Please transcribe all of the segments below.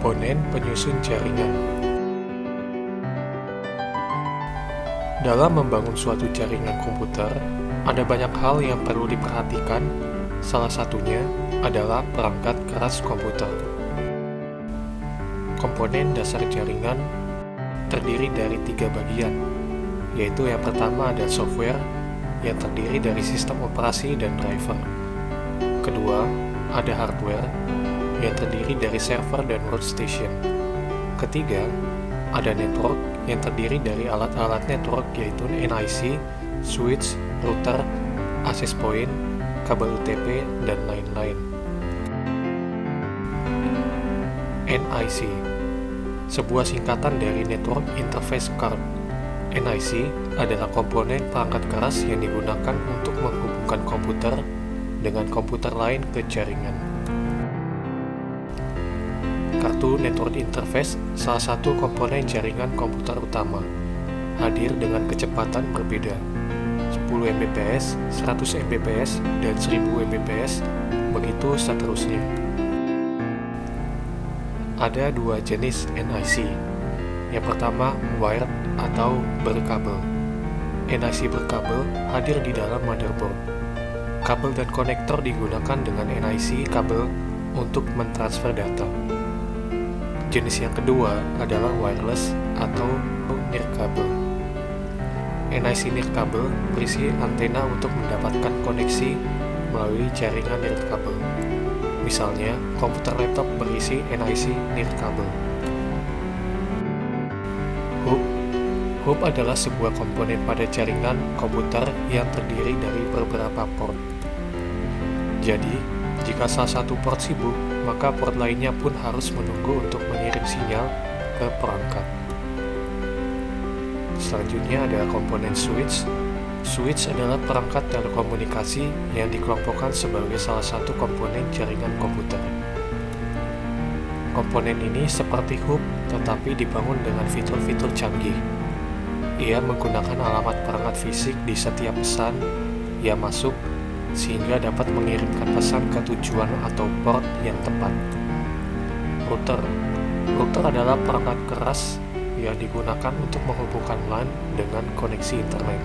komponen penyusun jaringan. Dalam membangun suatu jaringan komputer, ada banyak hal yang perlu diperhatikan. Salah satunya adalah perangkat keras komputer. Komponen dasar jaringan terdiri dari 3 bagian, yaitu yang pertama ada software yang terdiri dari sistem operasi dan driver. Kedua, ada hardware yang terdiri dari server dan workstation. Ketiga, ada network yang terdiri dari alat-alat network yaitu NIC, switch, router, access point, kabel UTP, dan lain-lain. NIC, sebuah singkatan dari Network Interface Card. NIC adalah komponen perangkat keras yang digunakan untuk menghubungkan komputer dengan komputer lain ke jaringan. Kartu Network Interface salah satu komponen jaringan komputer utama, hadir dengan kecepatan berbeda, 10 Mbps, 100 Mbps, dan 1000 Mbps, begitu seterusnya. Ada 2 jenis NIC. Yang pertama, wired atau berkabel. NIC berkabel hadir di dalam motherboard. Kabel dan konektor digunakan dengan NIC kabel untuk mentransfer data. Jenis yang kedua adalah wireless atau nirkabel. NIC nirkabel berisi antena untuk mendapatkan koneksi melalui jaringan nirkabel. Misalnya, komputer laptop berisi NIC nirkabel. Hub adalah sebuah komponen pada jaringan komputer yang terdiri dari beberapa port. Jadi, jika salah satu port sibuk, maka port lainnya pun harus menunggu untuk mengirim sinyal ke perangkat. Selanjutnya ada komponen switch. Switch adalah perangkat telekomunikasi yang dikelompokkan sebagai salah satu komponen jaringan komputer. Komponen ini seperti hub, tetapi dibangun dengan fitur-fitur canggih. Ia menggunakan alamat perangkat fisik di setiap pesan yang masuk, sehingga dapat mengirimkan pesan ke tujuan atau port yang tepat. Router adalah perangkat keras yang digunakan untuk menghubungkan LAN dengan koneksi internet.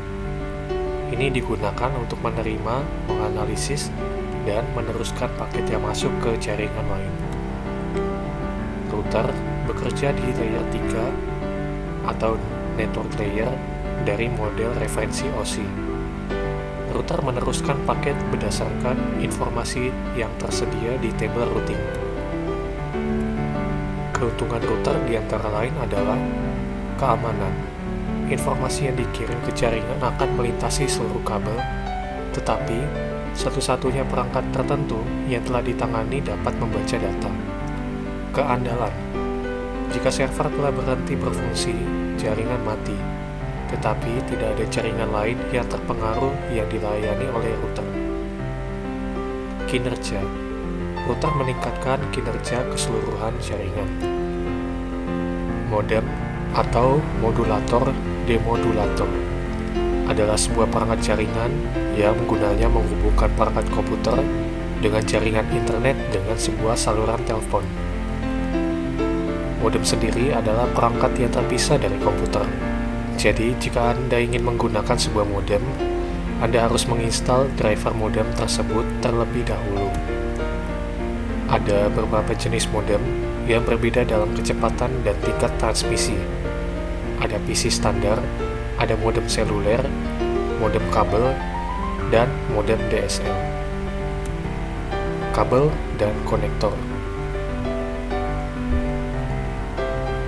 Ini digunakan untuk menerima, menganalisis, dan meneruskan paket yang masuk ke jaringan lain. Router bekerja di layer 3 atau network layer dari model referensi OSI. Router meneruskan paket berdasarkan informasi yang tersedia di tabel routing. Keuntungan router diantara lain adalah keamanan. Informasi yang dikirim ke jaringan akan melintasi seluruh kabel, tetapi satu-satunya perangkat tertentu yang telah ditangani dapat membaca data. Keandalan. Jika server telah berhenti berfungsi, jaringan mati, tetapi tidak ada jaringan lain yang terpengaruh yang dilayani oleh router. Kinerja. Router meningkatkan kinerja keseluruhan jaringan. Modem atau modulator demodulator adalah sebuah perangkat jaringan yang gunanya menghubungkan perangkat komputer dengan jaringan internet dengan sebuah saluran telepon. Modem sendiri adalah perangkat yang terpisah dari komputer. Jadi, jika Anda ingin menggunakan sebuah modem, Anda harus menginstal driver modem tersebut terlebih dahulu. Ada beberapa jenis modem yang berbeda dalam kecepatan dan tingkat transmisi. Ada PC standar, ada modem seluler, modem kabel, dan modem DSL. Kabel dan konektor.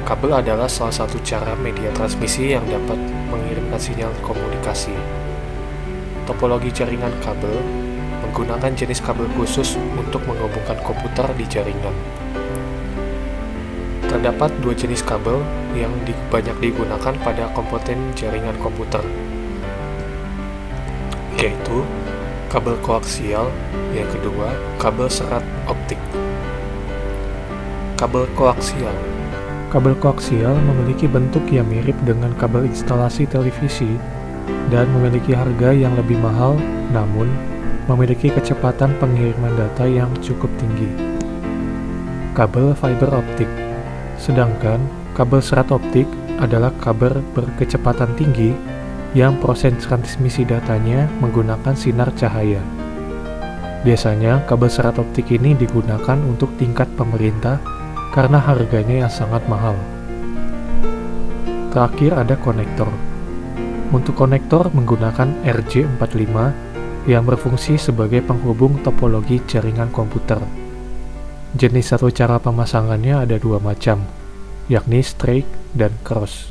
Kabel adalah salah satu cara media transmisi yang dapat mengirimkan sinyal komunikasi. Topologi jaringan kabel menggunakan jenis kabel khusus untuk menghubungkan komputer di jaringan. Terdapat 2 jenis kabel yang banyak digunakan pada komponen jaringan komputer, yaitu kabel koaksial, yang kedua kabel serat optik. Kabel koaksial. Kabel koaksial memiliki bentuk yang mirip dengan kabel instalasi televisi dan memiliki harga yang lebih mahal, namun memiliki kecepatan pengiriman data yang cukup tinggi. Kabel fiber optik. Sedangkan kabel serat optik adalah kabel berkecepatan tinggi yang proses transmisi datanya menggunakan sinar cahaya. Biasanya, kabel serat optik ini digunakan untuk tingkat pemerintah karena harganya yang sangat mahal. Terakhir ada konektor. Untuk konektor menggunakan RJ45 yang berfungsi sebagai penghubung topologi jaringan komputer. Jenis atau cara pemasangannya ada dua macam, yakni straight dan cross.